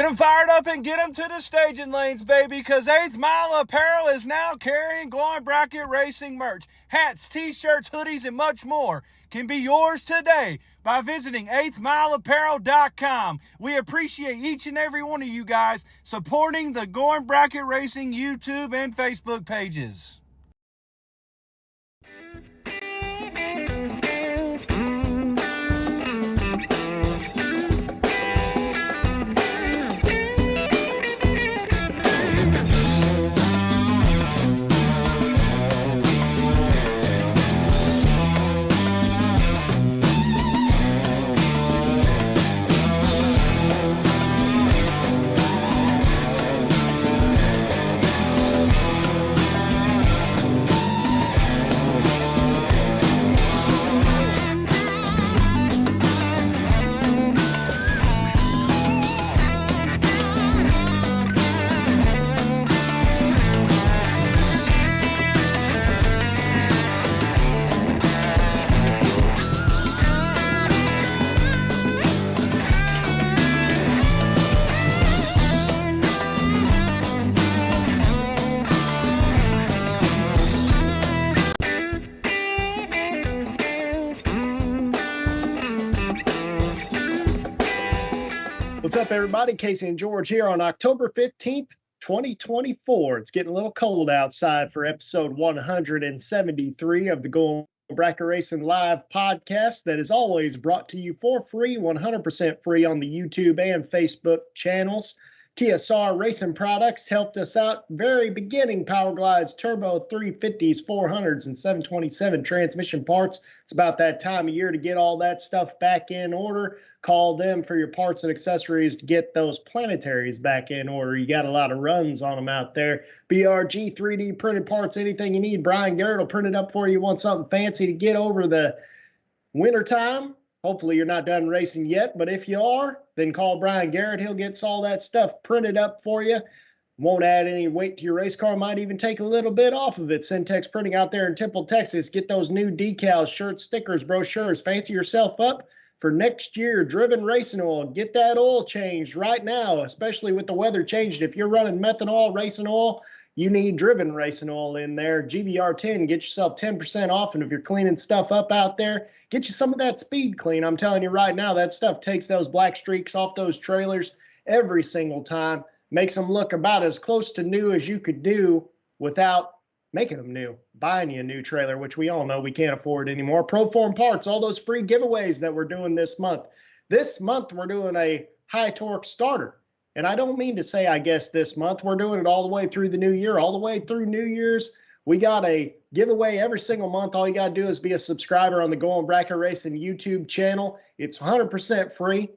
them fired up and get them to the staging lanes, baby, because 8th Mile Apparel is now carrying Glowing Bracket Racing merch. Hats, t-shirts, hoodies, and much more can be yours today by visiting 8thmileapparel.com. We appreciate each and every one of you guys supporting the Glowing Bracket Racing YouTube and Facebook pages. What's up, everybody? Casey and George here on October 15th, 2024. It's getting a little cold outside for episode 173 of the Glowing Bracket Racing Live podcast that is always brought to you for free, 100% free on the YouTube and Facebook channels. TSR Racing Products helped us out very beginning. Power Glides, Turbo 350s, 400s, and 727 transmission parts. It's about that time of year to get all that stuff back in order. Call them for your parts and accessories to get those planetaries back in order. You got a lot of runs on them out there. BRG 3D printed parts, anything you need. Brian Garrett will print it up for you. Want something fancy to get over the winter time? Hopefully you're not done racing yet, but if you are, then call Brian Garrett. He'll get all that stuff printed up for you. Won't add any weight to your race car. Might even take a little bit off of it. Syntex Printing out there in Temple, Texas. Get those new decals, shirts, stickers, brochures. Fancy yourself up for next year. Driven Racing Oil. Get that oil changed right now, especially with the weather changed. If you're running methanol racing oil, you need Driven Racing Oil in there. GBR 10, get yourself 10% off. And if you're cleaning stuff up out there, get you some of that speed clean. I'm telling you right now, that stuff takes those black streaks off those trailers every single time. Makes them look about as close to new as you could do without making them new. Buying you a new trailer, which we all know we can't afford anymore. Proform Parts, all those free giveaways that we're doing this month. This month, we're doing a high torque starter. And I don't mean to say, I guess, this month. We're doing it all the way through the new year, all the way through New Year's. We got a giveaway every single month. All you got to do is be a subscriber on the Glowing Bracket Racing YouTube channel. It's 100% free.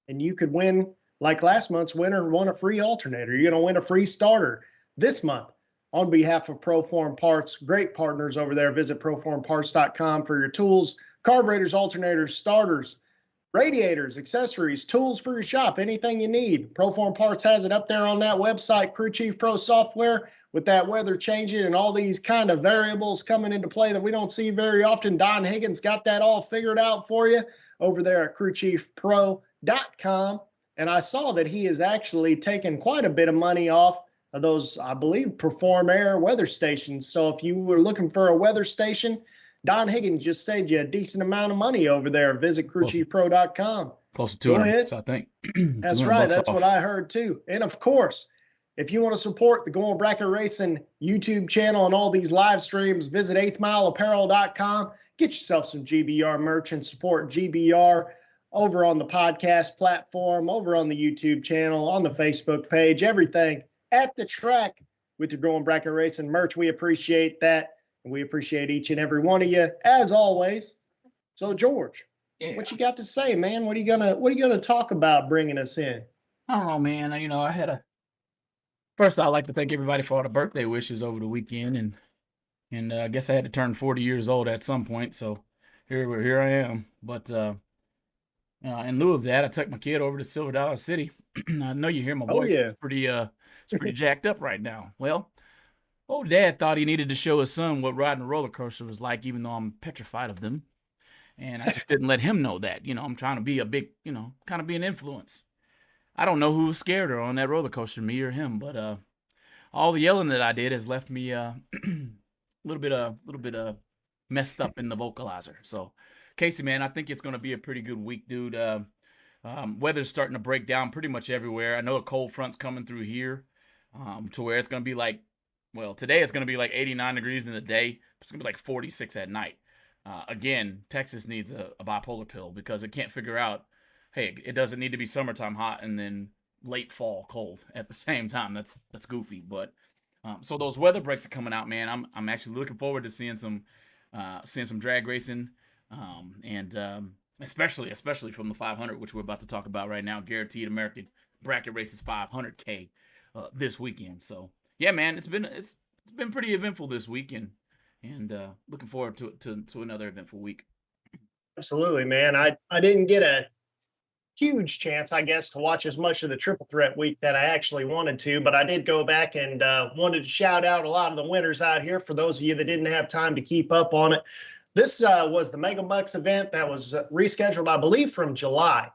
And you could win, like last month's winner won a free alternator. You're going to win a free starter this month on behalf of Proform Parts. Great partners over there. Visit proformparts.com for your tools, carburetors, alternators, starters, radiators, accessories, tools for your shop, anything you need. Proform Parts has it up there on that website. Crew Chief Pro software with that weather changing and all these kind of variables coming into play that we don't see very often. Don Higgins got that all figured out for you over there at crewchiefpro.com. And I saw that he has actually taken quite a bit of money off of those, I believe, Perform Air weather stations. So if you were looking for a weather station, Don Higgins just saved you a decent amount of money over there. Visit crewchiefpro.com. Close to 200, I think. That's right. That's what I heard too. And of course, if you want to support the Glowing Bracket Racing YouTube channel and all these live streams, visit 8thmileapparel.com. Get yourself some GBR merch and support GBR over on the podcast platform, over on the YouTube channel, on the Facebook page, everything at the track with your Glowing Bracket Racing merch. We appreciate that. We appreciate each and every one of you, as always. So, George, what you got to say, man? What are you gonna talk about bringing us in? I don't know, man. You know, first I'd like to thank everybody for all the birthday wishes over the weekend, and I guess I had to turn 40 years old at some point, so here I am. But in lieu of that, I took my kid over to Silver Dollar City. I know you hear my voice. Yeah. It's pretty jacked up right now. Well, old Dad thought he needed to show his son what riding a roller coaster was like, even though I'm petrified of them. And I just didn't let him know that. You know, I'm trying to be a big, kind of be an influence. I don't know who was scared on that roller coaster, me or him, but all the yelling that I did has left me a little bit messed up in the vocalizer. So, Casey, man, I think it's going to be a pretty good week, dude. Weather's starting to break down pretty much everywhere. I know a cold front's coming through here, to where it's going to be like, well, today it's going to be like 89 degrees in the day. It's going to be like 46 at night. Again, Texas needs a bipolar pill because it can't figure out, hey, it doesn't need to be summertime hot and then late fall cold at the same time. That's goofy. But so those weather breaks are coming out, man. I'm actually looking forward to seeing some drag racing, and especially from the 500, which we're about to talk about right now. Guaranteed American Bracket Races 500K this weekend. So yeah, man, it's been pretty eventful this weekend, and looking forward to another eventful week. Absolutely, man. I didn't get a huge chance, I guess, to watch as much of the Triple Threat week that I actually wanted to, but I did go back and wanted to shout out a lot of the winners out here for those of you that didn't have time to keep up on it. This was the Mega Bucks event that was rescheduled, I believe, from July.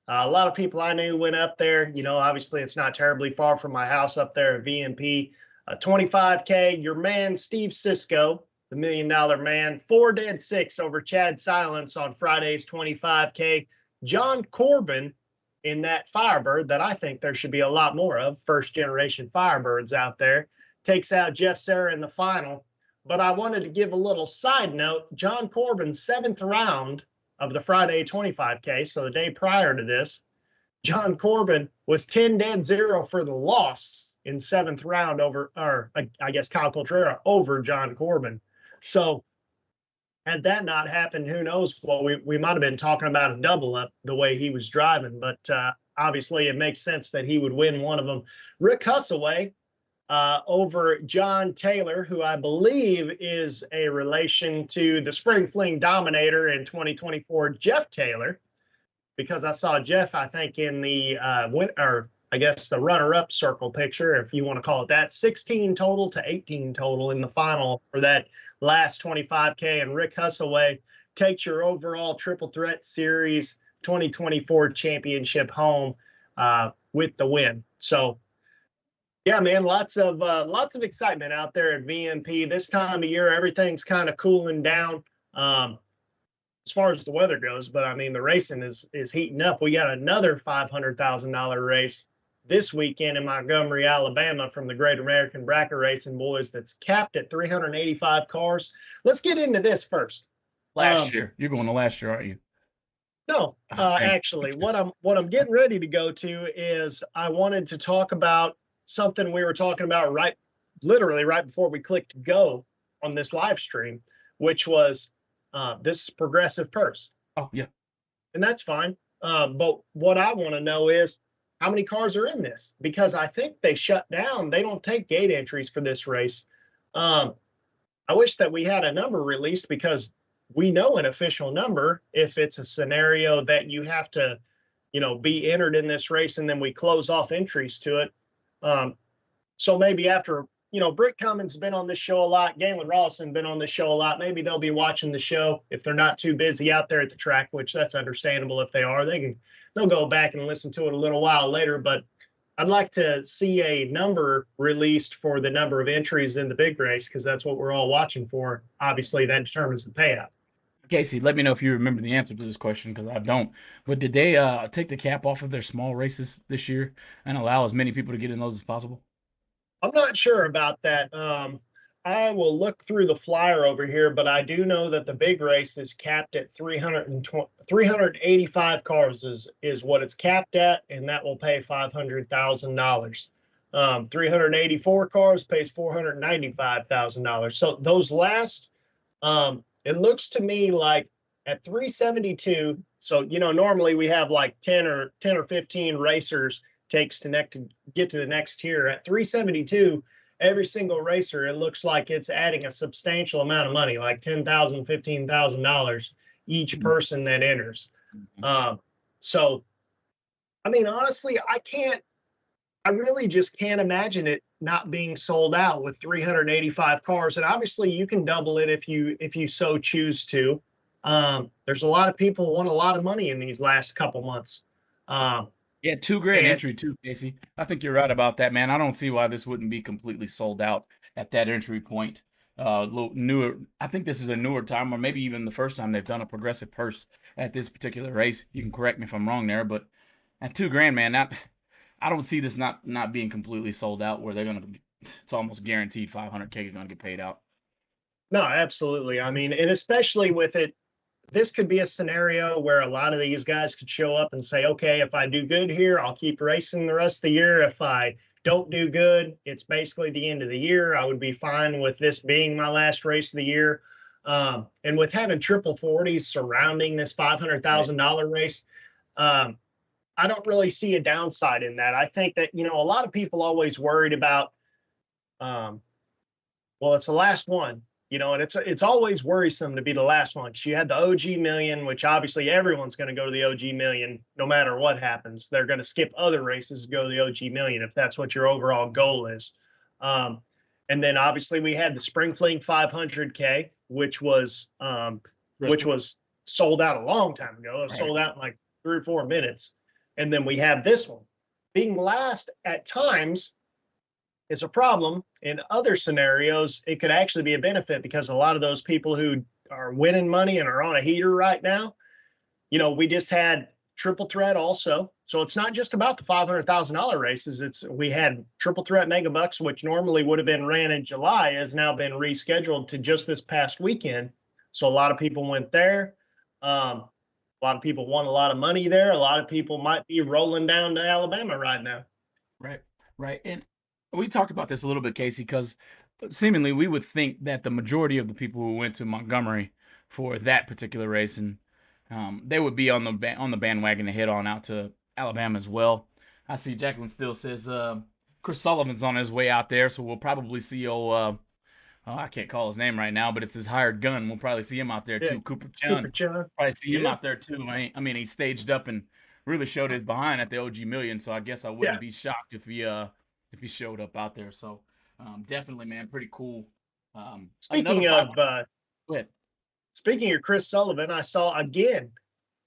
A lot of people I knew went up there. You know, obviously it's not terribly far from my house up there at VMP. 25K, your man Steve Cisco, the $1 Million Man, 4 dead 6 over Chad Silence on Friday's 25K. John Corbin in that Firebird that I think there should be a lot more of, first generation Firebirds out there, takes out Jeff Serra in the final. But I wanted to give a little side note. John Corbin's 7th round of the Friday 25K, so the day prior to this, John Corbin was 10 dead 0 for the loss in 7th round over, or I guess Kyle Cotrera over John Corbin. So had that not happened, who knows what we might have been talking about a double up the way he was driving. But obviously it makes sense that he would win one of them. Rick Hussaway over John Taylor, who I believe is a relation to the Spring Fling Dominator in 2024, Jeff Taylor, because I saw Jeff, I think, in the I guess the runner-up circle picture, if you want to call it that, 16 total to 18 total in the final for that last 25K. And Rick Hussaway takes your overall Triple Threat Series 2024 championship home with the win. So, yeah, man, lots of excitement out there at VMP this time of year. Everything's kind of cooling down as far as the weather goes, but I mean the racing is heating up. We got another $500,000 race this weekend in Montgomery, Alabama, from the Great American Bracket Racing Boys that's capped at 385 cars. Let's get into this first. Last year, you're going to last year, aren't you? No, actually, what I'm getting ready to go to is I wanted to talk about something we were talking about literally right before we clicked go on this live stream, which was this progressive purse. Oh, yeah. And that's fine. But what I want to know is how many cars are in this? Because I think they shut down. They don't take gate entries for this race. I wish that we had a number released because we know an official number if it's a scenario that you have to, be entered in this race and then we close off entries to it. So maybe after, Britt Cummins has been on this show a lot. Galen Rawson been on this show a lot. Maybe they'll be watching the show if they're not too busy out there at the track, which that's understandable. If they are, they'll go back and listen to it a little while later. But I'd like to see a number released for the number of entries in the big race because that's what we're all watching for. Obviously, that determines the payout. Casey, let me know if you remember the answer to this question because I don't. But did they take the cap off of their small races this year and allow as many people to get in those as possible? I'm not sure about that. I will look through the flyer over here, but I do know that the big race is capped at 385 cars is what it's capped at, and that will pay $500,000. 384 cars pays $495,000. So those last, it looks to me like at 372. So, normally we have like 10 or 15 racers takes to get to the next tier. At 372, every single racer, it looks like it's adding a substantial amount of money, like $10,000, $15,000 each person that enters. So, I mean, honestly, I really just can't imagine it not being sold out with 385 cars. And obviously you can double it if you so choose to. There's a lot of people who won a lot of money in these last couple months. Yeah, $2,000 And entry too, Casey. I think you're right about that, man. I don't see why this wouldn't be completely sold out at that entry point. Little newer. I think this is a newer time, or maybe even the first time they've done a progressive purse at this particular race. You can correct me if I'm wrong there, but at $2,000, man, I don't see this not being completely sold out. Where they're gonna, it's almost guaranteed 500K is gonna get paid out. no, absolutely. I mean, and especially with it, this could be a scenario where a lot of these guys could show up and say, okay, if I do good here, I'll keep racing the rest of the year. If I don't do good, it's basically the end of the year. I would be fine with this being my last race of the year. And with having triple 40s surrounding this $500,000 race, I don't really see a downside in that. I think that, you know, a lot of people always worried about, well, it's the last one, you know, and it's always worrisome to be the last one. Because you had the OG million, which obviously everyone's going to go to the OG million no matter what happens. They're going to skip other races to go to the OG million if that's what your overall goal is. And then obviously we had the Spring Fling 500K, which was sold out a long time ago. It was sold out in like 3 or 4 minutes. And then we have this one. Being last at times is a problem. In other scenarios, it could actually be a benefit because a lot of those people who are winning money and are on a heater right now, you know, we just had triple threat also. So it's not just about the $500,000 races. We had triple threat mega bucks, which normally would have been ran in July, has now been rescheduled to just this past weekend. So a lot of people went there. A lot of people won a lot of money there. A lot of people might be rolling down to Alabama right now. Right. And we talked about this a little bit, Casey, because seemingly we would think that the majority of the people who went to Montgomery for that particular race, and they would be on the bandwagon to head on out to Alabama as well. I see Jacqueline still says Chris Sullivan's on his way out there, so we'll probably see I can't call his name right now, but it's his hired gun. We'll probably see him out there too. Cooper Chun. Probably see him out there too. I mean, he staged up and really showed it behind at the OG Million, so I guess I wouldn't be shocked if he showed up out there. So definitely, man, pretty cool. Speaking of Chris Sullivan, I saw again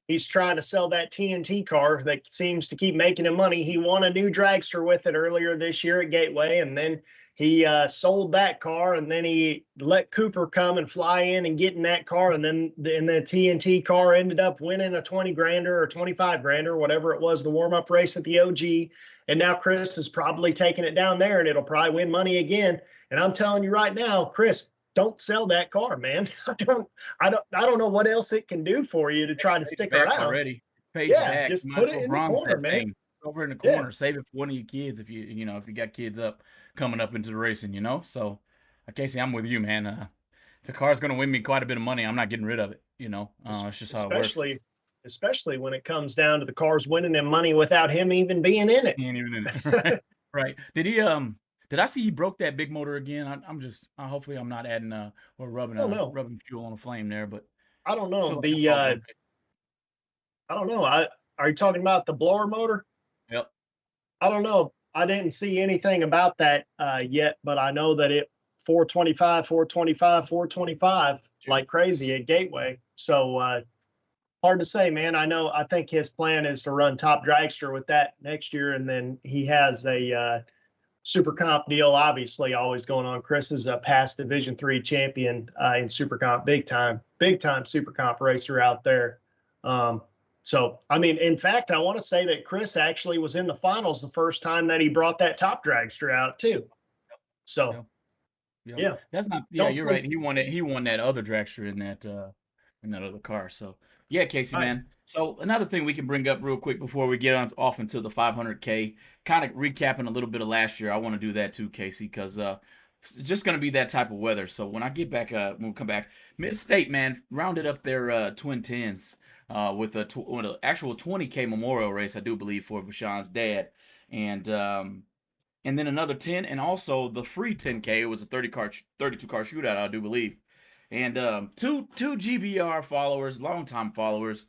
he's trying to sell that TNT car that seems to keep making him money. He won a new dragster with it earlier this year at Gateway, and then he sold that car, and then he let Cooper come and fly in and get in that car, and then the TNT car ended up winning a 20 grander or 25 grander, whatever it was, the warm-up race at the OG. And now Chris is probably taking it down there, and it'll probably win money again. And I'm telling you right now, Chris, don't sell that car, man. I don't know what else it can do for you to try to stick around. Already. Page back. Just put it in the corner, man. Over in the corner. Save it for one of your kids if you got kids coming up into the racing, you know. So, Casey, I'm with you, man. If the car's going to win me quite a bit of money, I'm not getting rid of it. You know, it's just how it works. Especially when it comes down to the cars winning him money without him even being in it. He ain't even in it. Right. Did I see he broke that big motor again? I'm just hopefully I'm not adding or rubbing fuel on a flame there, but I don't know. I don't know. Are you talking about the blower motor? Yep. I don't know. I didn't see anything about that yet, but I know that it 425 like crazy at Gateway. So hard to say, man. I think his plan is to run top dragster with that next year, and then he has a super comp deal, obviously, always going on. Chris is a past Division III champion in super comp, big time super comp racer out there. So, I mean, in fact, I want to say that Chris actually was in the finals the first time that he brought that top dragster out too. So, yeah. That's not. Yeah, you're right. He won that other dragster in that other car. So, yeah, Casey, man. So another thing we can bring up real quick before we get off into the 500K, kind of recapping a little bit of last year. I want to do that too, Casey, because it's just going to be that type of weather. So when I get back, when we come back, Midstate, man, rounded up their twin tens with an actual 20K memorial race, I do believe, for Vashon's dad, and then another 10, and also the free 10K. It was a 32 car shootout, I do believe. And two GBR followers, longtime followers,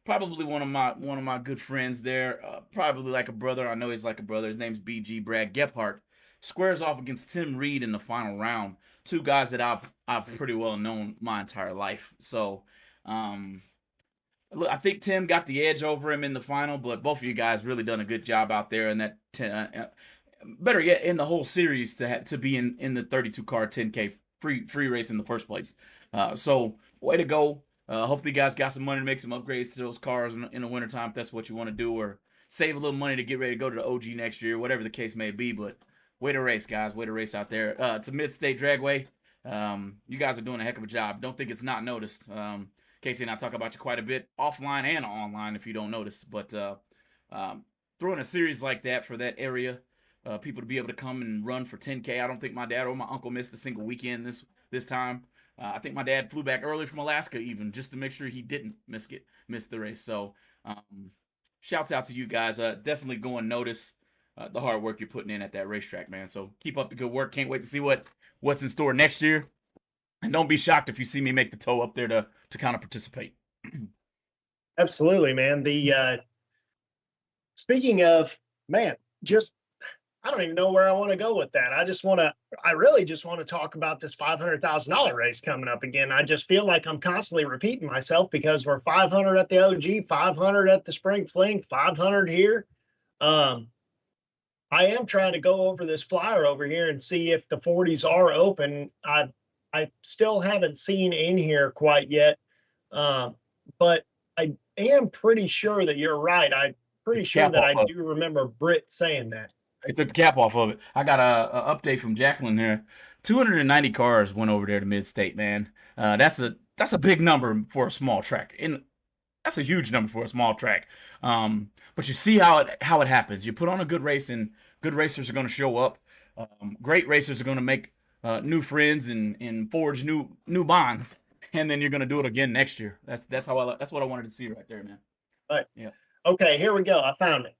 probably one of my good friends there, probably like a brother. I know he's like a brother. His name's BG Brad Gephardt. Squares off against Tim Reed in the final round. Two guys that I've pretty well known my entire life. So Look, I think Tim got the edge over him in the final, but both of you guys really done a good job out there in that. Better yet, in the whole series to be in the 32 car 10K free race in the first place. So way to go. Hopefully you guys got some money to make some upgrades to those cars in the wintertime if that's what you want to do, or save a little money to get ready to go to the OG next year, whatever the case may be. But way to race, guys. Way to race out there. To Midstate Dragway. You guys are doing a heck of a job. Don't think it's not noticed. Casey and I talk about you quite a bit offline and online if you don't notice. But throwing a series like that for that area, people to be able to come and run for 10K. I don't think my dad or my uncle missed a single weekend this time. I think my dad flew back early from Alaska even just to make sure he didn't miss the race. So shouts out to you guys. Definitely go and notice the hard work you're putting in at that racetrack, man. So keep up the good work. Can't wait to see what's in store next year. And don't be shocked if you see me make the tow up there to kind of participate. Absolutely, man. The speaking of, man, just I don't even know where I want to go with that. I really just want to talk about this $500,000 race coming up again. I just feel like I'm constantly repeating myself because we're 500 at the OG, 500 at the Spring Fling, 500 here. I am trying to go over this flyer over here and see if the 40s are open. I still haven't seen in here quite yet, but I am pretty sure that you're right. I'm pretty sure that I do remember Britt saying that. They took the cap off of it. I got a update from Jacqueline here. 290 cars went over there to Midstate, man. That's a big number for a small track. And that's a huge number for a small track. But you see how it happens. You put on a good race, and good racers are going to show up. Great racers are going to make new friends and forge new bonds. And then you're going to do it again next year. That's what I wanted to see right there, man. All right. Yeah. Okay, here we go. I found it.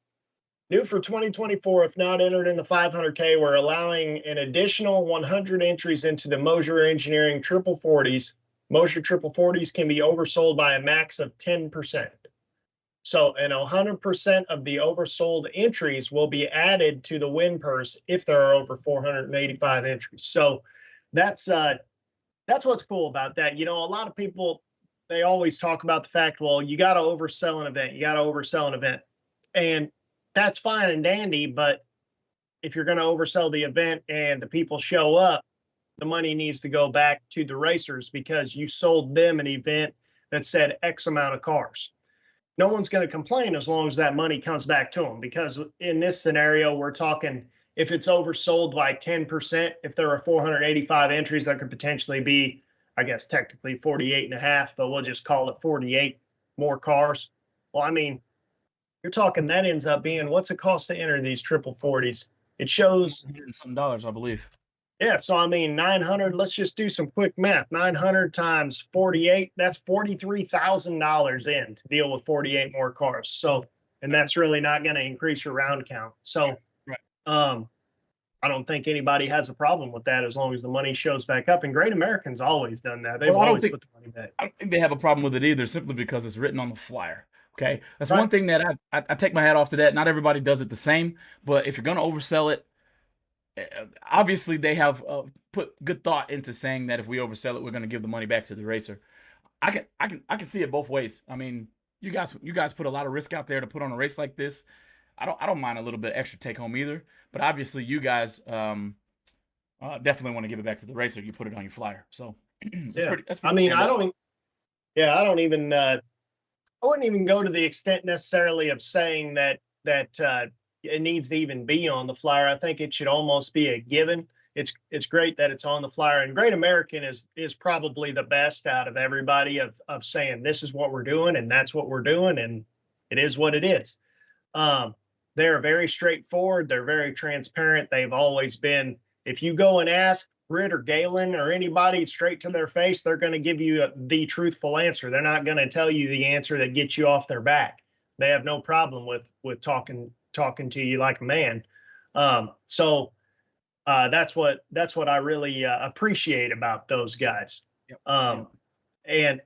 New for 2024, if not entered in the 500K, we're allowing an additional 100 entries into the Mosier Engineering Triple 40s. Mosier Triple 40s can be oversold by a max of 10%. So, and 100% of the oversold entries will be added to the win purse if there are over 485 entries. So that's what's cool about that. You know, a lot of people, they always talk about the fact, well, you got to oversell an event. You got to oversell an event. And that's fine and dandy, but if you're going to oversell the event and the people show up, the money needs to go back to the racers because you sold them an event that said X amount of cars. No one's going to complain as long as that money comes back to them, because in this scenario, we're talking if it's oversold by 10%, if there are 485 entries, that could potentially be, I guess, technically 48 and a half, but we'll just call it 48 more cars. Well, I mean, you're talking that ends up being, what's it cost to enter these triple 40s? It shows some dollars, I believe. Yeah, so I mean, 900, let's just do some quick math. 900 times 48, that's $43,000 in to deal with 48 more cars. So, and that's really not going to increase your round count. So, right. I don't think anybody has a problem with that as long as the money shows back up. And Great American's always done that. They've always put the money back. I don't think they have a problem with it either, simply because it's written on the flyer. Okay, that's right. One thing that I take my hat off to that. Not everybody does it the same, but if you're going to oversell it, obviously they have put good thought into saying that if we oversell it, we're going to give the money back to the racer. I can see it both ways. I mean, you guys put a lot of risk out there to put on a race like this. I don't mind a little bit extra take home either, but obviously you guys definitely want to give it back to the racer. You put it on your flyer, so that's pretty I mean, I wouldn't even go to the extent necessarily of saying that it needs to even be on the flyer. I think it should almost be a given. It's great that it's on the flyer, and Great American is probably the best out of everybody of saying this is what we're doing and that's what we're doing, and it is what it is. They're very straightforward. They're very transparent. They've always been. If you go and ask Britt or Galen or anybody straight to their face, they're going to give you the truthful answer. They're not going to tell you the answer that gets you off their back. They have no problem with talking to you like a man. So that's what I really appreciate about those guys. Yep.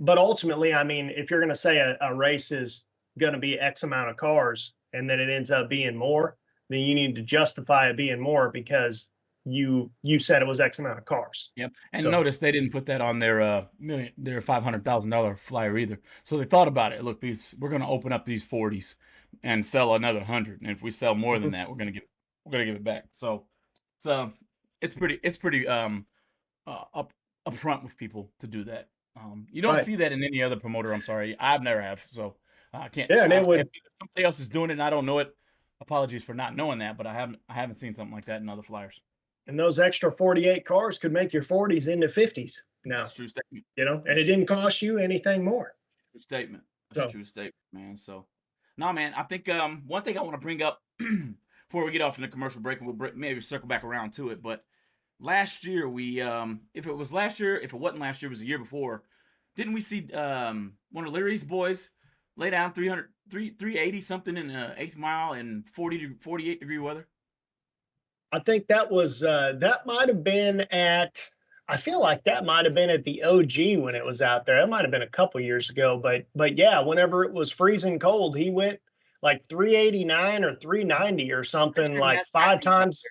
But ultimately, I mean, if you're going to say a race is going to be X amount of cars and then it ends up being more, then you need to justify it being more, because you said it was X amount of cars. Yep. And So- notice they didn't put that on their $500,000 flyer either. So they thought about it. Look, we're going to open up these 40s and sell another 100. And if we sell more than that, we're going to give it back. So it's pretty upfront with people to do that. You don't Right. see that in any other promoter. I'm sorry, I've never have. So I can't. Yeah, and it would- if somebody else is doing it and I don't know it, apologies for not knowing that. But I haven't seen something like that in other flyers. And those extra 48 cars could make your 40s into 50s now, That's a true statement. and it didn't cost you anything more. True statement. That's a true statement, man. So, no, man. I think one thing I want to bring up before we get off in the commercial break, and we'll maybe circle back around to it. But last year, if it wasn't last year, it was the year before. Didn't we see one of Larry's boys lay down 380 something in the 8th mile in 40 to 48 degree weather? I think that was that might have been at. I feel like that might have been at the OG when it was out there. That might have been a couple years ago, but yeah, whenever it was freezing cold, he went like 389 or 390 or something, like 5 times.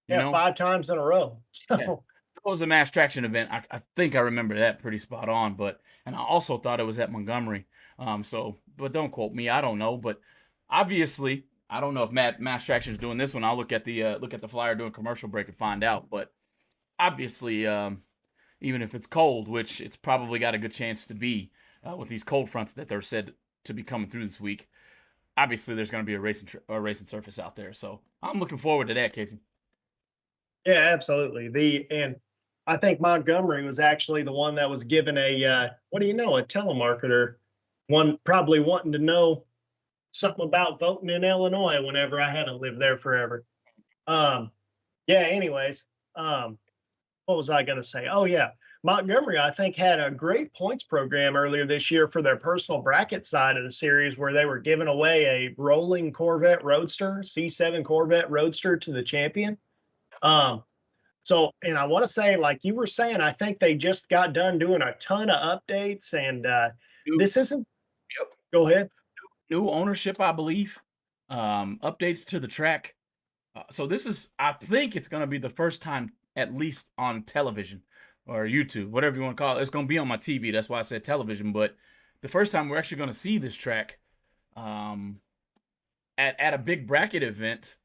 Yeah, 5 times in a row. So yeah. It was a mass traction event. I think I remember that pretty spot on. And I also thought it was at Montgomery. But don't quote me. I don't know. But obviously, I don't know if mass traction is doing this one. I'll look at the flyer doing commercial break and find out. But obviously, even if it's cold, which it's probably got a good chance to be with these cold fronts that they're said to be coming through this week, obviously there's going to be a racing surface out there. So I'm looking forward to that, Casey. yeah, absolutely. And I think Montgomery was actually the one that was given a telemarketer, one probably wanting to know something about voting in Illinois whenever I hadn't lived there forever. Anyways, what was I going to say? Oh yeah. Montgomery, I think, had a great points program earlier this year for their personal bracket side of the series where they were giving away a rolling Corvette Roadster, C7 Corvette Roadster to the champion. And I want to say, like you were saying, I think they just got done doing a ton of updates and this isn't. Yep. Go ahead. New ownership, I believe. Updates to the track. So I think it's going to be the first time, at least on television or YouTube, whatever you want to call it. It's going to be on my TV. That's why I said television. But the first time we're actually going to see this track at a big bracket event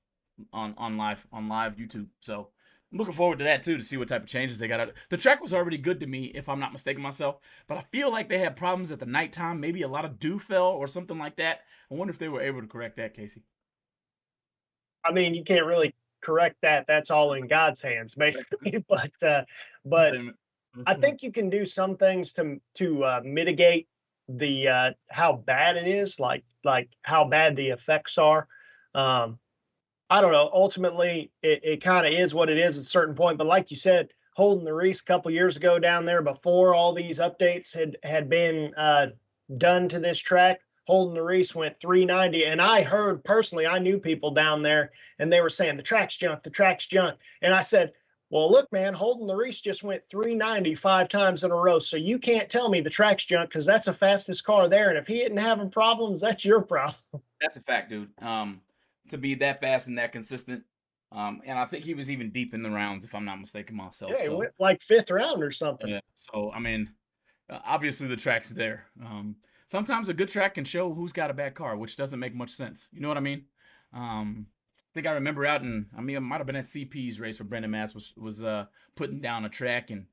on live YouTube. So I'm looking forward to that too, to see what type of changes they got. The track was already good to me, if I'm not mistaken myself, but I feel like they had problems at the nighttime. Maybe a lot of dew fell or something like that. I wonder if they were able to correct that, Casey. I mean, you can't really correct that. That's all in God's hands, basically. But I think you can do some things to mitigate the how bad it is, like how bad the effects are. I don't know. Ultimately, it kind of is what it is at a certain point. But like you said, Holden the Reese a couple years ago down there before all these updates had been done to this track, Holden the Reese went 390. And I heard personally, I knew people down there and they were saying the track's junk, the track's junk. And I said, well, look, man, Holden the Reese just went 390 5 times in a row. So you can't tell me the track's junk because that's the fastest car there. And if he isn't having problems, that's your problem. That's a fact, dude. To be that fast and that consistent. And I think he was even deep in the rounds, if I'm not mistaken myself. Yeah, he went like 5th round or something. Yeah. So, I mean, obviously the track's there. Sometimes a good track can show who's got a bad car, which doesn't make much sense. You know what I mean? I think I remember it might have been at CP's race where Brendan Mass was putting down a track, and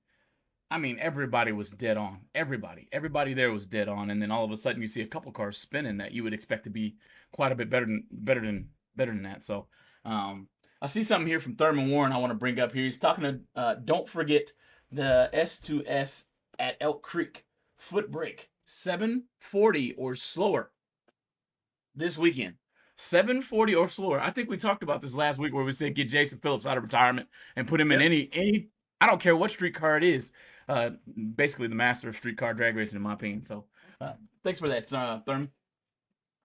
I mean, everybody was dead on. Everybody there was dead on, and then all of a sudden you see a couple cars spinning that you would expect to be quite a bit better than that. So, I see something here from Thurman Warren I want to bring up here. He's talking to don't forget the S2S at Elk Creek foot brake 740 or slower this weekend. 740 or slower. I think we talked about this last week where we said get Jason Phillips out of retirement and put him in any. I don't care what street car it is. Basically the master of street car drag racing, in my opinion. So, thanks for that, Thurman.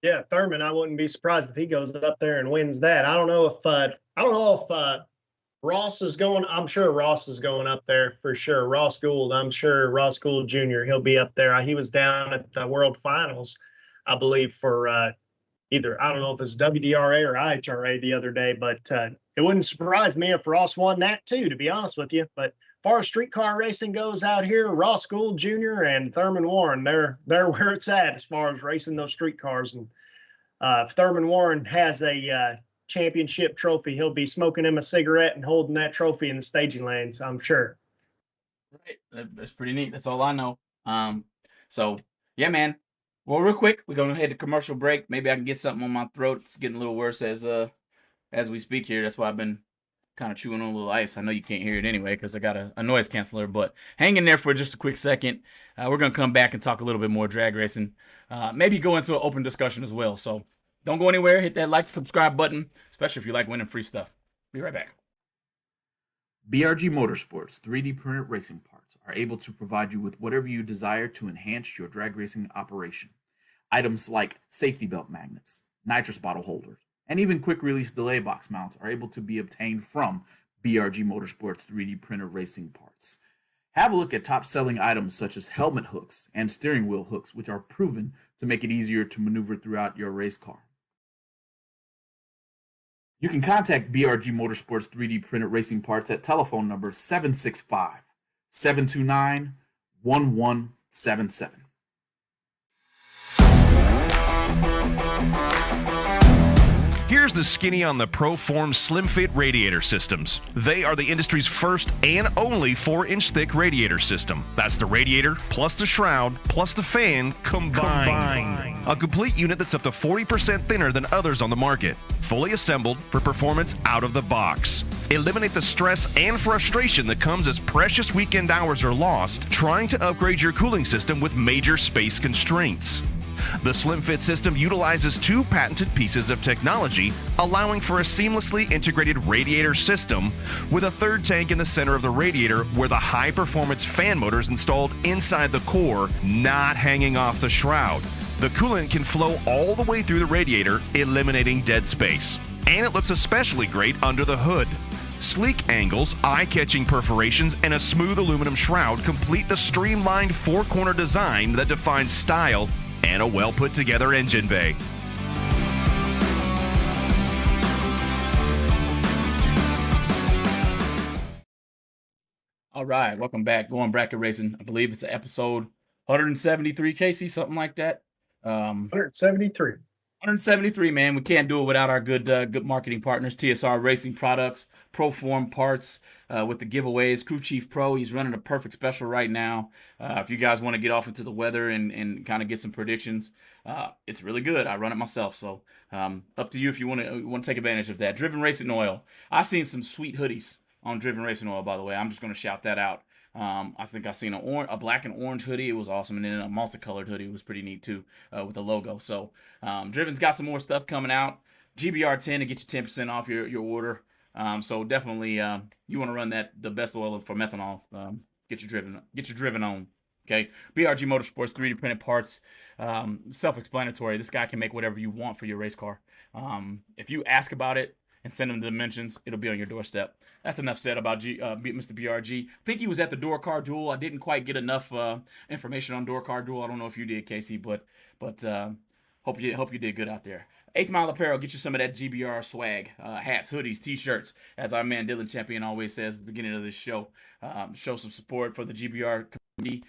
Yeah, Thurman. I wouldn't be surprised if he goes up there and wins that. I don't know if Ross is going. I'm sure Ross is going up there for sure. Ross Gould. I'm sure Ross Gould Jr. He'll be up there. He was down at the World Finals, I believe, for either, I don't know if it's WDRA or IHRA the other day, but it wouldn't surprise me if Ross won that too, to be honest with you. But as far as streetcar racing goes out here, Ross Gould Jr. and Thurman Warren, they're where it's at as far as racing those streetcars. And if Thurman Warren has a championship trophy, he'll be smoking him a cigarette and holding that trophy in the staging lanes, I'm sure. Right. That's pretty neat. That's all I know. So yeah, man. Well, real quick, we're gonna head to commercial break. Maybe I can get something on my throat. It's getting a little worse as we speak here. That's why I've been kind of chewing on a little ice. I know you can't hear it anyway because I got a noise canceller, but hang in there for just a quick second. We're going to come back and talk a little bit more drag racing. Maybe go into an open discussion as well. So don't go anywhere. Hit that like, subscribe button, especially if you like winning free stuff. Be right back. BRG Motorsports 3D printed racing parts are able to provide you with whatever you desire to enhance your drag racing operation. Items like safety belt magnets, nitrous bottle holders, and even quick-release delay box mounts are able to be obtained from BRG Motorsports 3D printed racing parts. Have a look at top-selling items such as helmet hooks and steering wheel hooks, which are proven to make it easier to maneuver throughout your race car. You can contact BRG Motorsports 3D printed racing parts at telephone number 765-729-1177. Here's the skinny on the ProForm Slim Fit radiator systems. They are the industry's first and only 4-inch thick radiator system. That's the radiator plus the shroud plus the fan combined. A complete unit that's up to 40% thinner than others on the market. Fully assembled for performance out of the box. Eliminate the stress and frustration that comes as precious weekend hours are lost trying to upgrade your cooling system with major space constraints. The Slim Fit system utilizes 2 patented pieces of technology, allowing for a seamlessly integrated radiator system with a 3rd tank in the center of the radiator where the high-performance fan motor is installed inside the core, not hanging off the shroud. The coolant can flow all the way through the radiator, eliminating dead space. And it looks especially great under the hood. Sleek angles, eye-catching perforations, and a smooth aluminum shroud complete the streamlined 4-corner design that defines style and a well-put-together engine bay. All right, welcome back. Going Bracket Racing. I believe it's episode 173, Casey, something like that. 173. 173, man. We can't do it without our good marketing partners, TSR Racing Products, ProForm Parts, with the giveaways. Crew Chief Pro, he's running a perfect special right now. If you guys want to get off into the weather and kind of get some predictions, it's really good. I run it myself, so up to you if you want to take advantage of that. Driven Racing Oil. I've seen some sweet hoodies on Driven Racing Oil, by the way. I'm just going to shout that out. I think I seen a black and orange hoodie. It was awesome. And then a multicolored hoodie was pretty neat too, with the logo. So Driven's got some more stuff coming out. GBR 10 to get you 10% off your order. So definitely you want to run the best oil for methanol. Get your Driven on. Okay. BRG Motorsports 3D printed parts. Self-explanatory. This guy can make whatever you want for your race car. If you ask about it and send him the dimensions, it'll be on your doorstep. That's enough said about Mr. BRG. I think he was at the Door Car Duel. I didn't quite get enough information on Door Car Duel. I don't know if you did, Casey, but hope you did good out there. 8th Mile Apparel, get you some of that GBR swag, hats, hoodies, t-shirts. As our man Dylan Champion always says at the beginning of this show, show some support for the GBR community.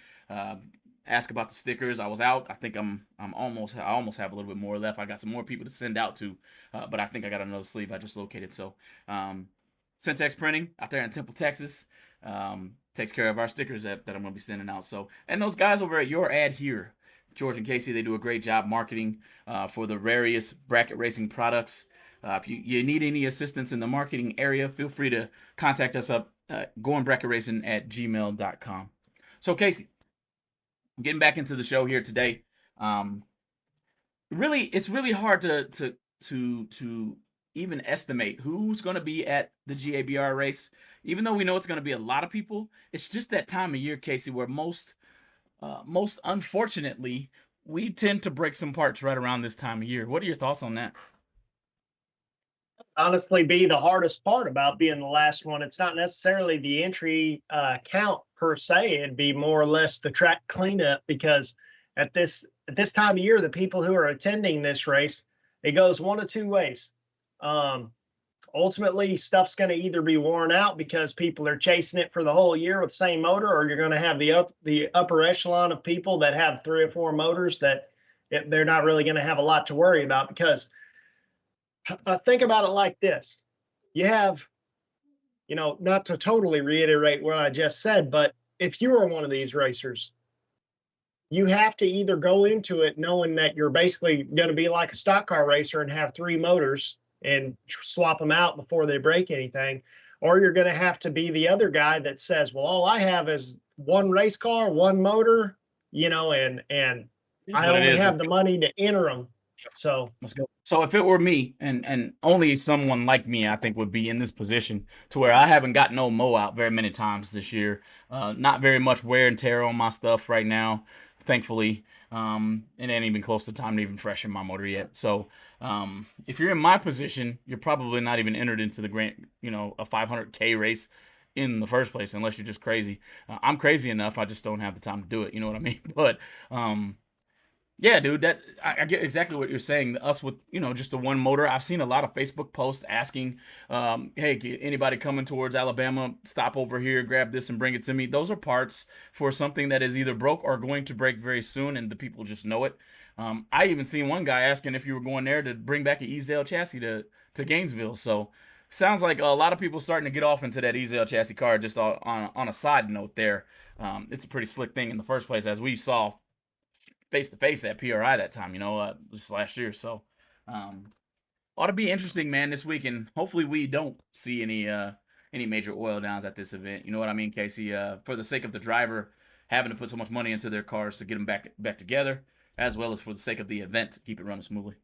Ask about the stickers. I was out. I think I almost have a little bit more left. I got some more people to send out to, but I think I got another sleeve I just located. So, Syntex Printing out there in Temple, Texas, takes care of our stickers that I'm going to be sending out. So, and those guys over at Your Ad Here, George and Casey, they do a great job marketing for the various bracket racing products. If you need any assistance in the marketing area, feel free to contact us up goingbracketracing@gmail.com. So, Casey, getting back into the show here today. It's really hard to even estimate who's going to be at the GABR race. Even though we know it's going to be a lot of people, it's just that time of year, Casey, where most unfortunately we tend to break some parts right around this time of year. What are your thoughts on that? Honestly, be the hardest part about being the last one. It's not necessarily the entry count per se. It'd be more or less the track cleanup, because at this time of year, the people who are attending this race, it goes one of two ways. A ultimately stuff's going to either be worn out because people are chasing it for the whole year with the same motor, or you're going to have the upper echelon of people that have 3 or 4 motors that they're not really going to have a lot to worry about. Because think about it like this. You have, not to totally reiterate what I just said, but if you were one of these racers, you have to either go into it knowing that you're basically going to be like a stock car racer and have 3 motors and swap them out before they break anything, or you're going to have to be the other guy that says, well, all I have is 1 race car, 1 motor, and I only have the money to enter them. So let's go. So if it were me, and only someone like me, I think, would be in this position to where I haven't got no mow out very many times this year. Not very much wear and tear on my stuff right now, thankfully. It ain't even close to time to even freshen my motor yet. So if you're in my position, you're probably not even entered into the grand, a 500K race in the first place, unless you're just crazy. I'm crazy enough. I just don't have the time to do it. You know what I mean? But yeah, dude, that I get exactly what you're saying. Us with, just the 1 motor. I've seen a lot of Facebook posts asking, hey, anybody coming towards Alabama, stop over here, grab this and bring it to me. Those are parts for something that is either broke or going to break very soon, and the people just know it. I even seen one guy asking if you were going there to bring back an Ezel chassis to Gainesville. So sounds like a lot of people starting to get off into that Ezel chassis car. Just on a side note there, it's a pretty slick thing in the first place, as we saw face-to-face at PRI that time, just last year. So ought to be interesting, man, this week, and hopefully we don't see any major oil downs at this event. You know what I mean, Casey? For the sake of the driver having to put so much money into their cars to get them back together, as well as for the sake of the event to keep it running smoothly.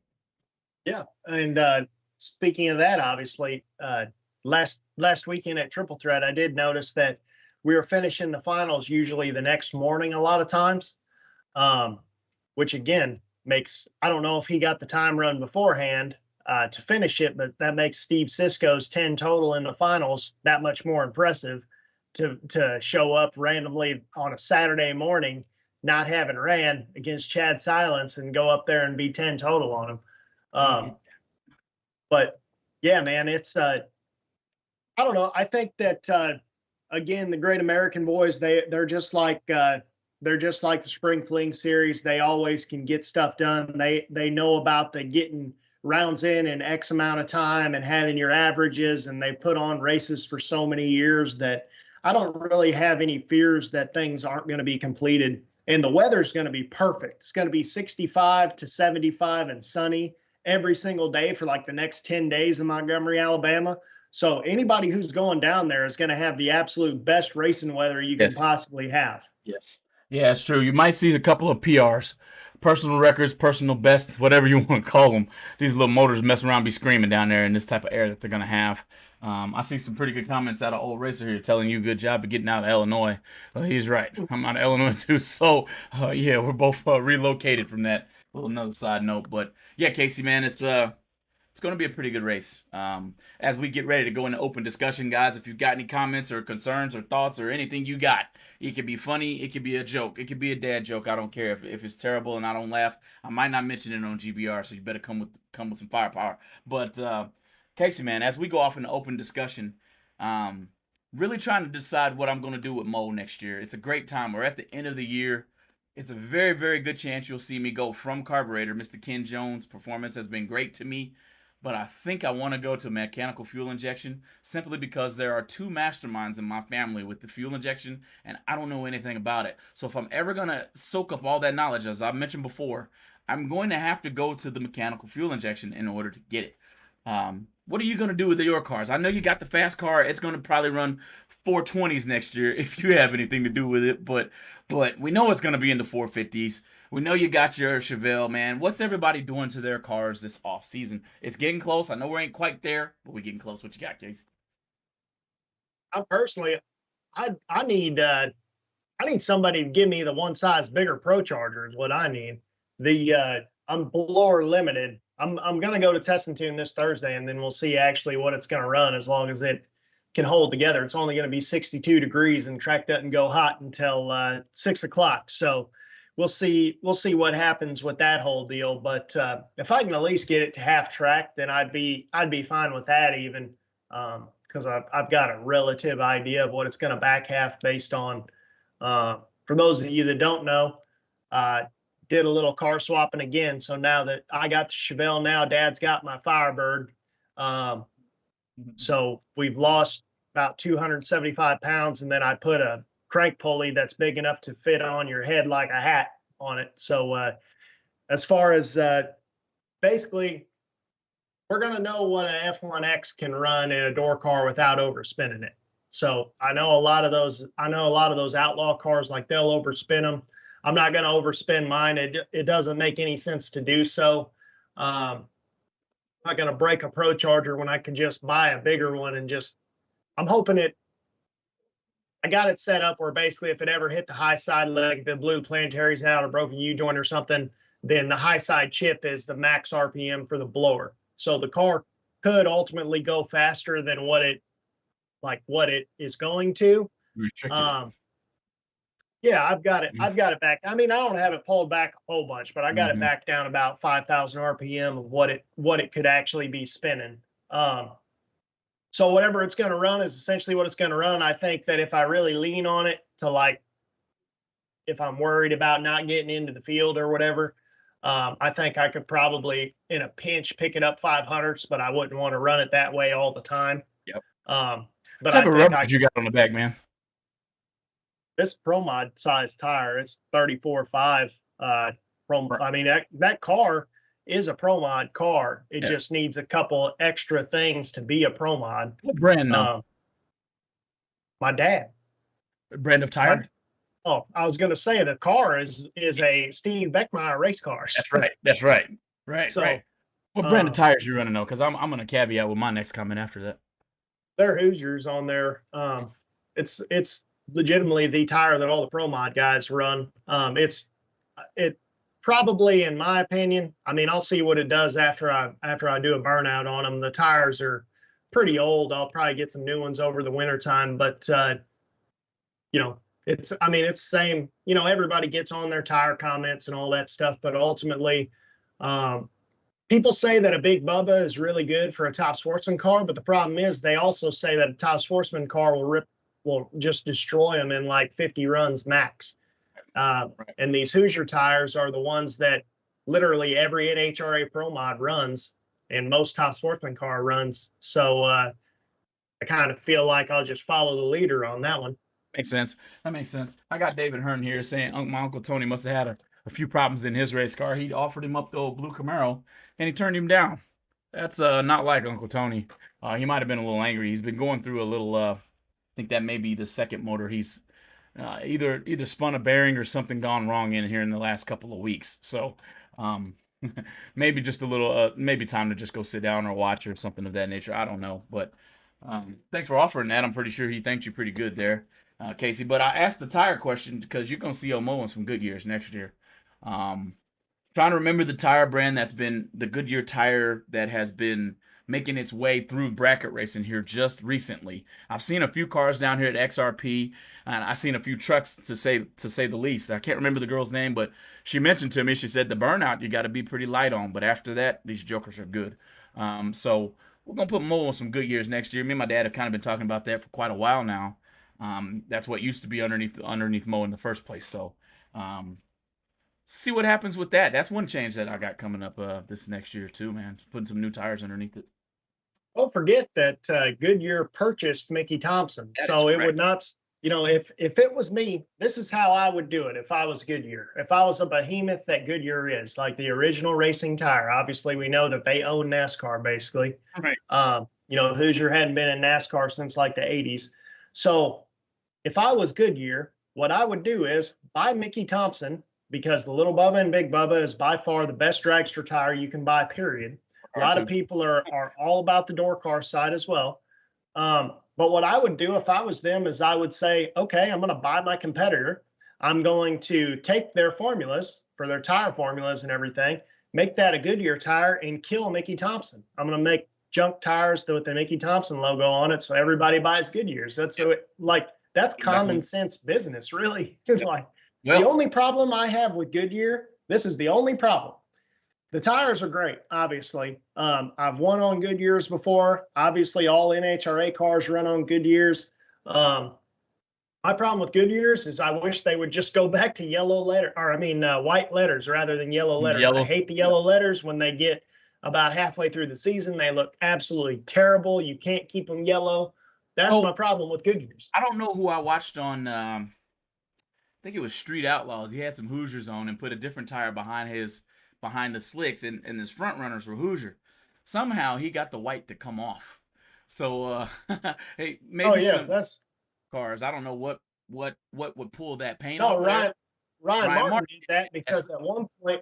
Yeah, and speaking of that, obviously, last weekend at Triple Threat, I did notice that we were finishing the finals usually the next morning a lot of times. Which again makes, I don't know if he got the time run beforehand to finish it, but that makes Steve Sisko's 10 total in the finals that much more impressive to show up randomly on a Saturday morning, not having ran against Chad Silence and go up there and be 10 total on him. But yeah, man, it's, I don't know. I think that, again, the Great American Boys, they're just like the Spring Fling Series. They always can get stuff done. They know about the getting rounds in X amount of time and having your averages, and they put on races for so many years that I don't really have any fears that things aren't going to be completed. And the weather's going to be perfect. It's going to be 65 to 75 and sunny every single day for like the next 10 days in Montgomery, Alabama. So anybody who's going down there is going to have the absolute best racing weather you can possibly have. Yes. Yeah, it's true. You might see a couple of PRs, personal records, personal bests, whatever you want to call them. These little motors mess around, be screaming down there in this type of air that they're going to have. I see some pretty good comments out of Old Racer here telling you good job of getting out of Illinois. He's right. I'm out of Illinois too. So, yeah, we're both relocated from that. Little another side note. But, yeah, Casey, man, it's going to be a pretty good race. As we get ready to go into open discussion, guys, if you've got any comments or concerns or thoughts or anything you got, it could be funny, it could be a joke, it could be a dad joke. I don't care if it's terrible and I don't laugh. I might not mention it on GBR, so you better come with some firepower. But Casey, man, as we go off into open discussion, really trying to decide what I'm going to do with Mo next year. It's a great time. We're at the end of the year. It's a very, very good chance you'll see me go from carburetor. Mr. Ken Jones' performance has been great to me. But I think I want to go to mechanical fuel injection simply because there are 2 masterminds in my family with the fuel injection, and I don't know anything about it. So if I'm ever going to soak up all that knowledge, as I mentioned before, I'm going to have to go to the mechanical fuel injection in order to get it. What are you going to do with your cars? I know you got the fast car. It's going to probably run 420s next year if you have anything to do with it. But we know it's going to be in the 450s. We know you got your Chevelle, man. What's everybody doing to their cars this off season? It's getting close. I know we ain't quite there, but we're getting close. What you got, Casey? I personally, I need somebody to give me the one size bigger Pro Charger is what I need. I'm blower limited. I'm gonna go to test and tune this Thursday, and then we'll see actually what it's gonna run as long as it can hold together. It's only gonna be 62 degrees, and track doesn't go hot until 6 o'clock. So we'll see what happens with that whole deal. But if I can at least get it to half track, then I'd be fine with that even, because I've got a relative idea of what it's going to back half based on. For those of you that don't know, did a little car swapping again. So now that I got the Chevelle, now Dad's got my Firebird. So we've lost about 275 pounds, and then I put a crank pulley that's big enough to fit on your head like a hat on it. So as far as basically, we're going to know what a F1X can run in a door car without overspinning it. So I know a lot of those outlaw cars, like they'll overspin them. I'm not going to overspin mine. It doesn't make any sense to do so. I'm not going to break a Pro Charger when I can just buy a bigger one and I'm hoping I got it set up where basically if it ever hit the high side leg, if it blew planetaries out or broken U-joint or something, then the high side chip is the max RPM for the blower. So the car could ultimately go faster than what it is going to. Yeah, I've got it back. I mean, I don't have it pulled back a whole bunch, but I got it back down about 5,000 RPM of what it could actually be spinning. So whatever it's going to run is essentially what it's going to run. I think that if I really lean on it to if I'm worried about not getting into the field or whatever, I think I could probably in a pinch pick it up 500s, but I wouldn't want to run it that way all the time. Yep. But what type of rubber did you got on the back, man? This Pro Mod size tire, it's 34.5. I mean, that car is a Pro Mod car. It just needs a couple extra things to be a Pro Mod. What brand though? My dad. Brand of tire? I was going to say the car is a Steve Beckmeyer race car. That's right. Right. What brand of tires you running though? Because I'm going to caveat with my next comment after that. They're Hoosiers on there. It's legitimately the tire that all the Pro Mod guys run. It probably, in my opinion, I mean, I'll see what it does after I do a burnout on them. The tires are pretty old. I'll probably get some new ones over the winter time, but it's the same, everybody gets on their tire comments and all that stuff, but ultimately, people say that a Big Bubba is really good for a top sportsman car, but the problem is they also say that a top sportsman car will just destroy them in like 50 runs max. And these Hoosier tires are the ones that literally every NHRA Pro Mod runs and most top sportsman car runs. So I kind of feel like I'll just follow the leader on that one. Makes sense. That makes sense. I got David Hearn here saying my Uncle Tony must have had a few problems in his race car. He offered him up the old blue Camaro and he turned him down. That's not like Uncle Tony. He might have been a little angry. He's been going through a little, I think that may be the second motor he's either spun a bearing or something gone wrong in here in the last couple of weeks. So maybe just a little, maybe time to just go sit down or watch or something of that nature. I don't know. But thanks for offering that. I'm pretty sure he thanked you pretty good there, Casey. But I asked the tire question because you're going to see Omo in some Goodyears next year. Trying to remember the tire brand that's been the Goodyear tire that has been making its way through bracket racing here just recently. I've seen a few cars down here at XRP, and I've seen a few trucks to say the least. I can't remember the girl's name, but she mentioned to me, she said the burnout you got to be pretty light on, but after that, these jokers are good. So we're going to put Mo on some Goodyears next year. Me and my dad have kind of been talking about that for quite a while now. That's what used to be underneath Mo in the first place. So see what happens with that. That's one change that I got coming up this next year too, man. Putting some new tires underneath it. Don't forget that Goodyear purchased Mickey Thompson. So it would not, if it was me, this is how I would do it if I was Goodyear. If I was a behemoth that Goodyear is, like the original racing tire. Obviously, we know that they own NASCAR, basically. Right. Hoosier hadn't been in NASCAR since like the 80s. So if I was Goodyear, what I would do is buy Mickey Thompson, because the Little Bubba and Big Bubba is by far the best dragster tire you can buy, period. A lot of people are all about the door car side as well. But what I would do if I was them is I would say, okay, I'm going to buy my competitor. I'm going to take their formulas for their tire formulas and everything, make that a Goodyear tire and kill Mickey Thompson. I'm going to make junk tires with the Mickey Thompson logo on it so everybody buys Goodyears. That's common sense business, really. The only problem I have with Goodyear, this is the only problem. The tires are great, obviously. I've won on Goodyears before. Obviously, all NHRA cars run on Goodyears. My problem with Goodyears is I wish they would just go back to white letters rather than yellow letters. Yellow. I hate the yellow letters. When they get about halfway through the season, they look absolutely terrible. You can't keep them yellow. That's my problem with Goodyears. I don't know who I watched on, I think it was Street Outlaws. He had some Hoosiers on and put a different tire behind the slicks, and his front runners were Hoosier. Somehow he got the white to come off. So hey, maybe that's cars. I don't know what would pull that paint no, off. Ryan Martin did that because at one point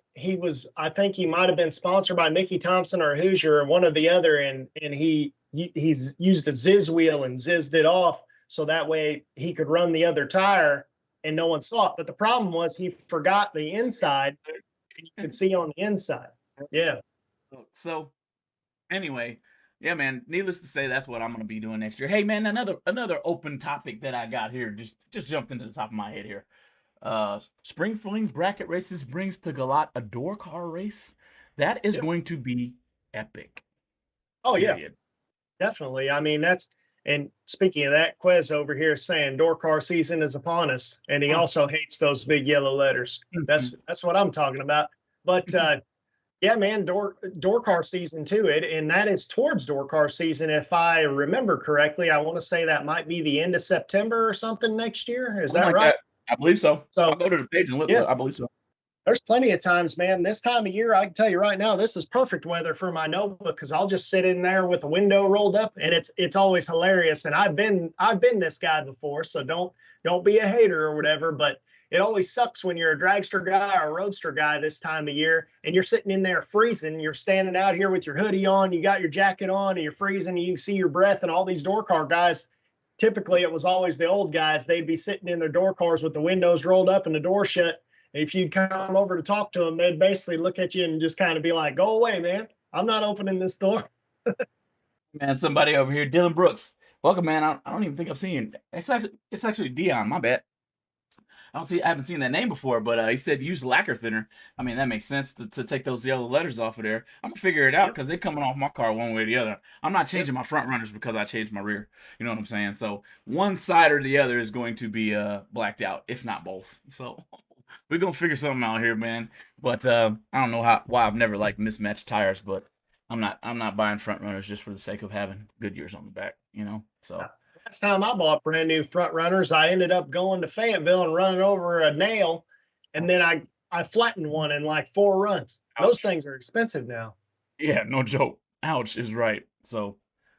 I think he might have been sponsored by Mickey Thompson or Hoosier or one or the other, and he's used a Ziz wheel and zizzed it off so that way he could run the other tire and no one saw it. But the problem was he forgot the inside, and you could see on the inside. Yeah. So anyway, yeah, man, needless to say, that's what I'm going to be doing next year. Hey, man, another open topic that I got here just jumped into the top of my head here. Spring Fling Bracket Races brings to Galat a door car race. That is going to be epic. Oh, period. Yeah, definitely. I mean, and speaking of that, Quez over here is saying door car season is upon us, and he also hates those big yellow letters. That's what I'm talking about. But yeah, man, door car season too. And that is towards door car season. If I remember correctly, I want to say that might be the end of September or something next year. Is that right? I believe so. I'll go to the page and look. Yeah. I believe so. There's plenty of times, man. This time of year, I can tell you right now, this is perfect weather for my Nova because I'll just sit in there with the window rolled up, and it's always hilarious. And I've been this guy before, so don't be a hater or whatever. But it always sucks when you're a dragster guy or a roadster guy this time of year, and you're sitting in there freezing. You're standing out here with your hoodie on, you got your jacket on, and you're freezing. And you can see your breath, and all these door car guys. Typically, it was always the old guys. They'd be sitting in their door cars with the windows rolled up and the door shut. If you'd come over to talk to them, they'd basically look at you and just kind of be like, go away, man. I'm not opening this door. Man, somebody over here, Dylan Brooks. Welcome, man. I don't even think I've seen you. It's actually Dion, my bad. I haven't seen that name before, but he said use lacquer thinner. I mean, that makes sense to take those yellow letters off of there. I'm going to figure it out because they're coming off my car one way or the other. I'm not changing my front runners because I changed my rear. You know what I'm saying? So one side or the other is going to be blacked out, if not both. So we're going to figure something out here, man. But I don't know why I've never liked mismatched tires, but I'm not buying front runners just for the sake of having Goodyears on the back, you know? So last time I bought brand new front runners, I ended up going to Fayetteville and running over a nail, and then I flattened one in like 4 runs. Ouch. Those things are expensive now. Yeah, no joke. Ouch is right. So,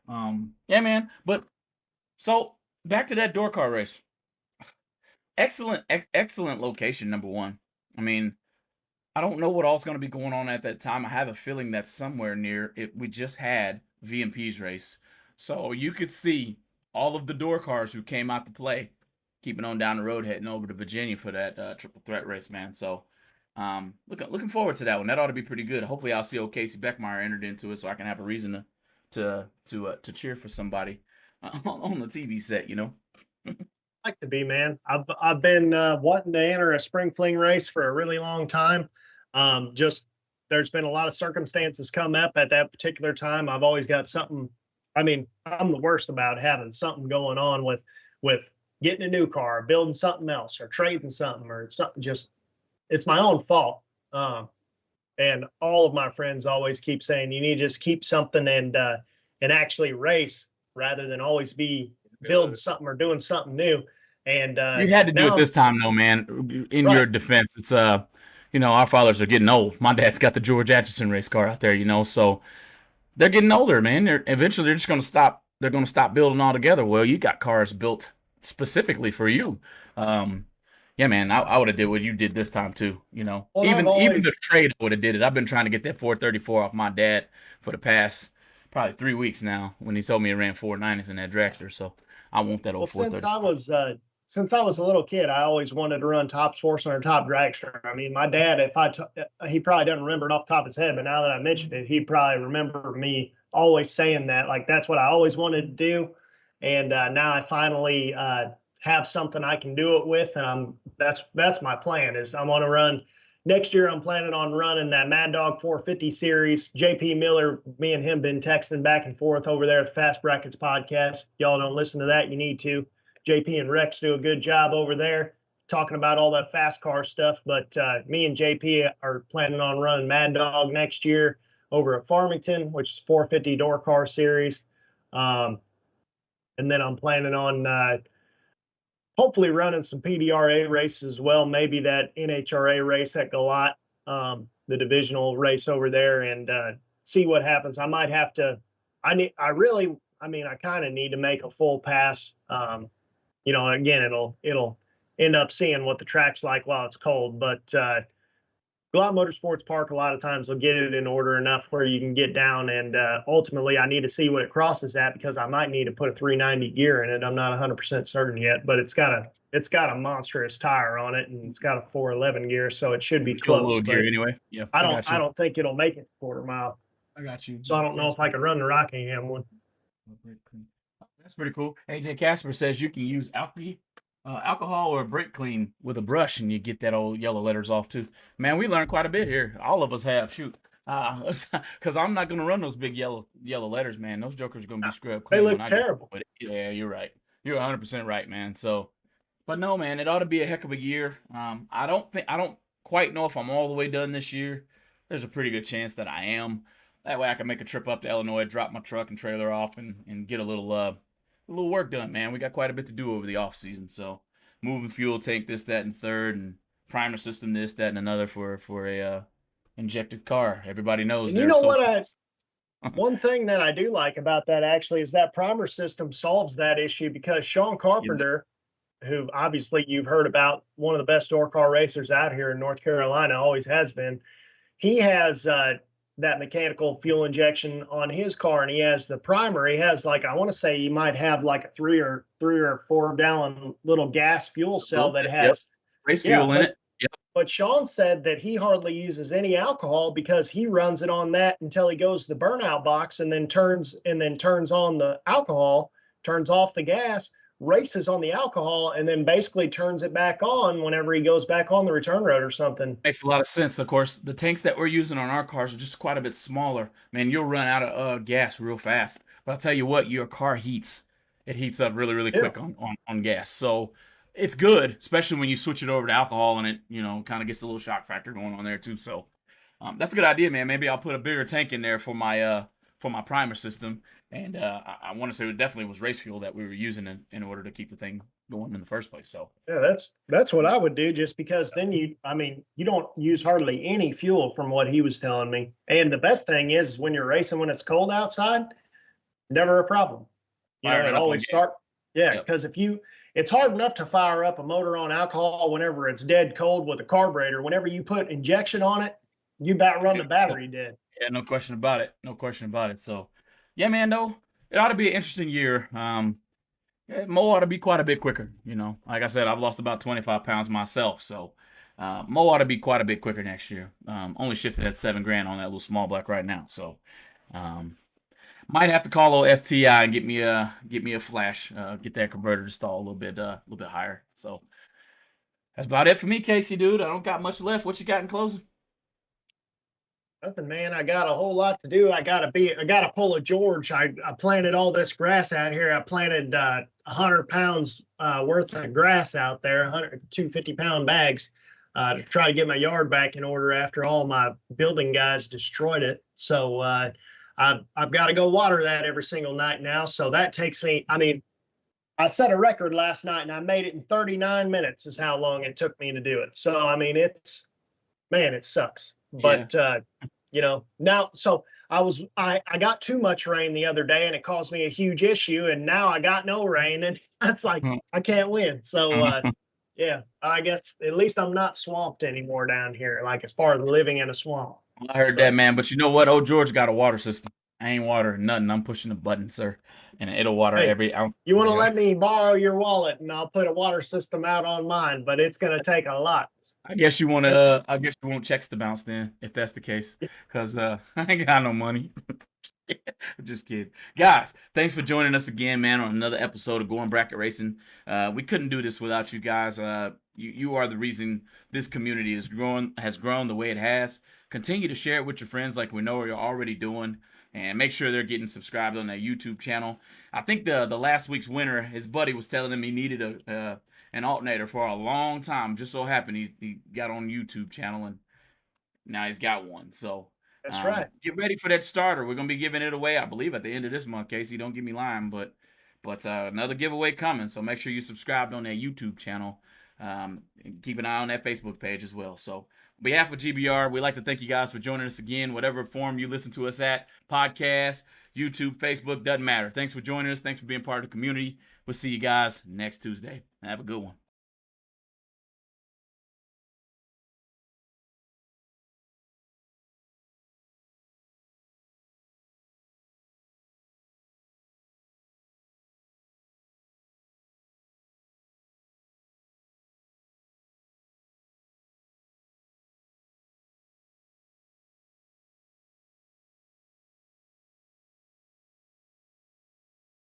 yeah, man. But so back to that door car race. Excellent location, number one. I mean, I don't know what all's going to be going on at that time. I have a feeling that somewhere near it, we just had VMP's race. So you could see all of the door cars who came out to play, keeping on down the road, heading over to Virginia for that triple threat race, man. So looking forward to that one. That ought to be pretty good. Hopefully I'll see old Casey Beckmeyer entered into it so I can have a reason to cheer for somebody on the TV set, you know. Like to be, man. I've been wanting to enter a spring fling race for a really long time. Just there's been a lot of circumstances come up at that particular time. I've always got something. I mean, I'm the worst about having something going on with getting a new car, building something else, or trading something, or something. Just it's my own fault. And all of my friends always keep saying you need to just keep something and actually race rather than always be building something or doing something new. And you had to do it this time, though, man. In your defense, it's you know, our fathers are getting old. My dad's got the George Atchison race car out there, you know, so they're getting older, man. Eventually they're just going to stop. They're going to stop building altogether. Well, you got cars built specifically for you. Yeah, man, I would have did what you did this time too. You know, well, even the trade would have did it. I've been trying to get that 434 off my dad for the past probably 3 weeks now. When he told me it ran 490s in that dragster, so I want that old 434. Since I was a little kid, I always wanted to run top sports or top dragster. I mean, my dad, he probably doesn't remember it off the top of his head, but now that I mentioned it, he probably remember me always saying that. Like, that's what I always wanted to do. And now I finally have something I can do it with, and that's my plan. Is I'm gonna run next year. I'm planning on running that Mad Dog 450 series. JP Miller, me and him been texting back and forth over there at the Fast Brackets podcast. Y'all don't listen to that, you need to. JP and Rex do a good job over there talking about all that fast car stuff. But me and JP are planning on running Mad Dog next year over at Farmington, which is 450 door car series. And then I'm planning on hopefully running some PDRA races as well. Maybe that NHRA race at Galat, the divisional race over there, and see what happens. I might have to, I kind of need to make a full pass. Again, it'll end up seeing what the track's like while it's cold, but Galat Motorsports Park, a lot of times will get it in order enough where you can get down, and ultimately I need to see what it crosses at, because I might need to put a 390 gear in it. I'm not 100% certain yet, but it's got a monstrous tire on it, and it's got a 411 gear, so it should be close. Gear anyway. Yeah, I don't think it'll make it quarter mile. I got you. So I don't know if I can run the Rockingham one. That's pretty cool. AJ Casper says you can use alcohol or brake clean with a brush, and you get that old yellow letters off too. Man, we learned quite a bit here. All of us have. Shoot, because I'm not gonna run those big yellow letters, man. Those jokers are gonna be scrubbed clean. They look terrible. Yeah, you're right. You're 100% right, man. So, but no, man, it ought to be a heck of a year. I don't quite know if I'm all the way done this year. There's a pretty good chance that I am. That way I can make a trip up to Illinois, drop my truck and trailer off, and get a little work done, man. We got quite a bit to do over the off season. So moving fuel tank, this, that, and third, and primer system, this, that, and another for a injected car. Everybody knows. And you know what? One thing that I do like about that actually is that primer system solves that issue, because Sean Carpenter, who obviously you've heard about, one of the best door car racers out here in North Carolina, always has been. He has that mechanical fuel injection on his car, and he has the primer. He has, like, I want to say he might have like a 3 or 4 gallon little gas fuel cell that has race fuel in it. Yep. But Sean said that he hardly uses any alcohol, because he runs it on that until he goes to the burnout box, and then turns on the alcohol, turns off the gas, races on the alcohol, and then basically turns it back on whenever he goes back on the return road or something. Makes a lot of sense. Of course, the tanks that we're using on our cars are just quite a bit smaller. Man, you'll run out of gas real fast. But I'll tell you what, your car heats. It heats up really, really quick on gas. So it's good, especially when you switch it over to alcohol, and it, kind of gets a little shock factor going on there too. So that's a good idea, man. Maybe I'll put a bigger tank in there for my primer system. And I want to say it definitely was race fuel that we were using in order to keep the thing going in the first place. So yeah, that's what I would do, just because then you don't use hardly any fuel from what he was telling me. And the best thing is when you're racing when it's cold outside, never a problem. It always start. Yeah, because it's hard enough to fire up a motor on alcohol whenever it's dead cold with a carburetor. Whenever you put injection on it, you about run the battery dead. Yeah, no question about it. No question about it. So yeah, man, though, it ought to be an interesting year. Mo ought to be quite a bit quicker. Like I said, I've lost about 25 pounds myself. So Mo ought to be quite a bit quicker next year. Only shifted at $7,000 on that little small block right now. So might have to call old FTI and get me a flash, get that converter to stall a little bit higher. So that's about it for me, Casey, dude. I don't got much left. What you got in closing? Nothing, man. I got a whole lot to do. I gotta pull a George. I planted all this grass out here. I planted 100 pounds worth of grass out there, 250-pound bags, to try to get my yard back in order after all my building guys destroyed it. So I've got to go water that every single night now. So that takes me. I set a record last night, and I made it in 39 minutes. Is how long it took me to do it. So it sucks. But now, so I got too much rain the other day, and it caused me a huge issue, and now I got no rain, and that's like I can't win. So yeah, I guess at least I'm not swamped anymore down here, like as far as living in a swamp. I heard that, man, but you know what? Old George got a water system. I ain't watering nothing. I'm pushing the button, sir, and it'll water every ounce. You want to let me borrow your wallet, and I'll put a water system out on mine, but it's going to take a lot. I guess you want to. I guess you want checks to bounce then, if that's the case, because I ain't got no money. I'm just kidding. Guys, thanks for joining us again, man, on another episode of Going Bracket Racing. We couldn't do this without you guys. You are the reason this community has grown the way it has. Continue to share it with your friends like we know you're already doing. And make sure they're getting subscribed on that YouTube channel. I think the last week's winner, his buddy was telling him he needed an alternator for a long time. Just so happened he got on YouTube channel, and now he's got one. So That's right. get ready for that starter. We're gonna be giving it away, I believe, at the end of this month, Casey. Don't get me lying, but another giveaway coming. So make sure you subscribed on that YouTube channel. And keep an eye on that Facebook page as well. So on behalf of GBR, we'd like to thank you guys for joining us again. Whatever form you listen to us at, podcast, YouTube, Facebook, doesn't matter. Thanks for joining us. Thanks for being part of the community. We'll see you guys next Tuesday. Have a good one.